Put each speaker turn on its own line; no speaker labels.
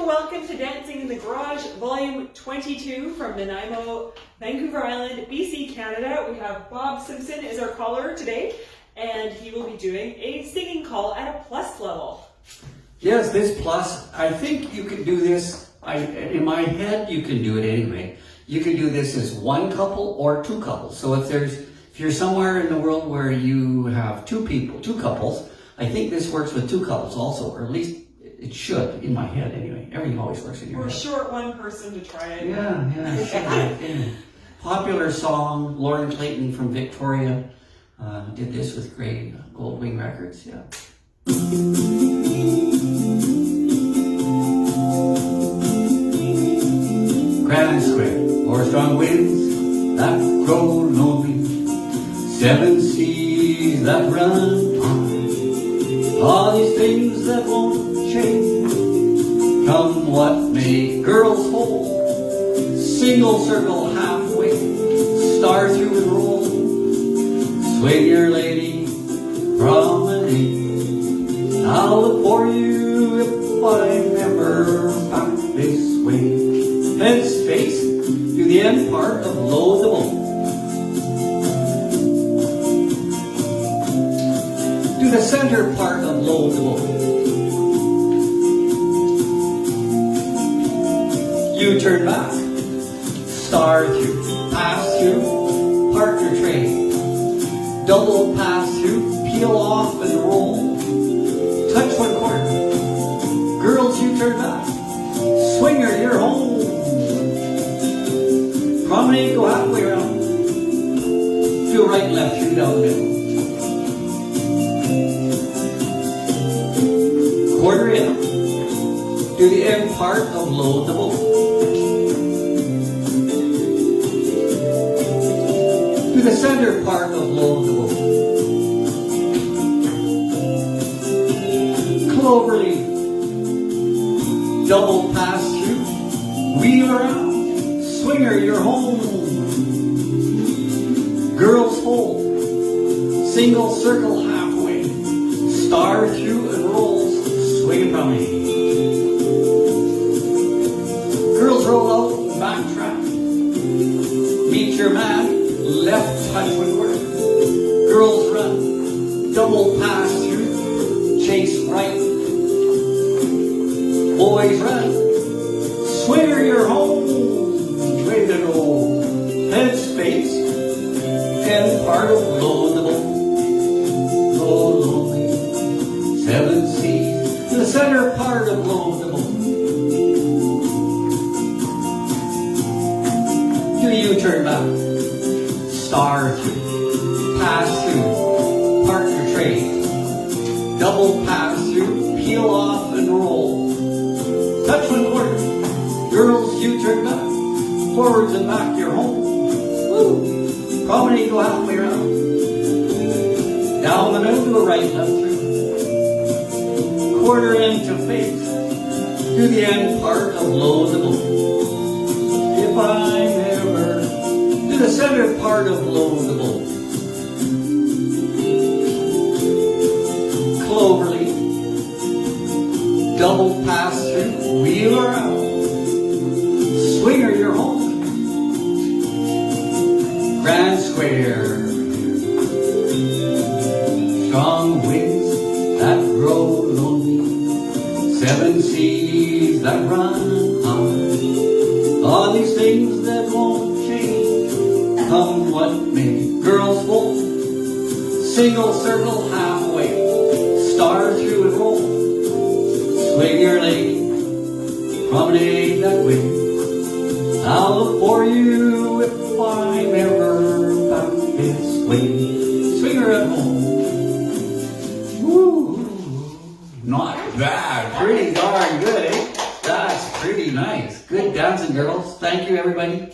welcome to Dancing in the Garage, Volume 22 from Nanaimo, Vancouver Island, BC, Canada. We have Bob Simpson as our caller today, and he will be doing a singing call at a plus level.
Yes, this plus, I think you can do this, in my head you can do it anyway. You can do this as one couple or two couples. So if you're somewhere in the world where you have two couples, I think this works with two couples also, or at least it should, in my head anyway. Everything always works in your head.
We're short one person to try it.
Yeah. Popular song, Lauren Clayton from Victoria did this with Grey Goldwing Records, yeah. Grand Square, 4 strong winds that grow lonely, 7 seas that run on, all these things that won't change, come what may. Girls hold, single circle halfway, star through and roll, swing your lady, promenade. I'll look for you if I'm ever back this way. Heads face to the end part of Load the Boat. To the center part of Load the Boat. You turn back, star through, pass through, partner trade, double pass through, peel off and roll, touch one corner, girls you turn back, swinger you're home, promenade go halfway around, feel right left through down the middle, quarter in, to the end part of Load the Boat. To the center part of Load the Boat. Cloverleaf, double pass through, wheel around, swinger you're home. Girls hold, single circle halfway, star through and rolls, swing from me. Girls roll out, backtrack, meet your man, left touch one quarter. Girls run, double pass through, chase right. Boys run, swinger you're home, way to go. Heads face, end part of Load the Boat. Low lonely, 7 seas, the center part of Load the Boat. Do you turn back, star through, pass through, partner trade, double pass through, peel off and roll, touch one quarter, girls you turn back, forwards and back you're home, woo, promenade go halfway around, down the middle to a right left through, quarter end to face, to the end part of Load the Boat. If I'm ever to the center part of Load the Boat. Cloverleaf, double pass through, wheel around, swinger you're home. Grand Square, strong winds that grow lonely, 7 seas that run high, all these things that won't change, come what may. Girls hold, single circle halfway, star through and roll, swing your lady, promenade that way. I'll look for you if I'm ever back this way. Swinger at home. Woo! Not bad. Pretty darn good, eh? That's pretty nice. Good dancing, girls. Thank you, everybody.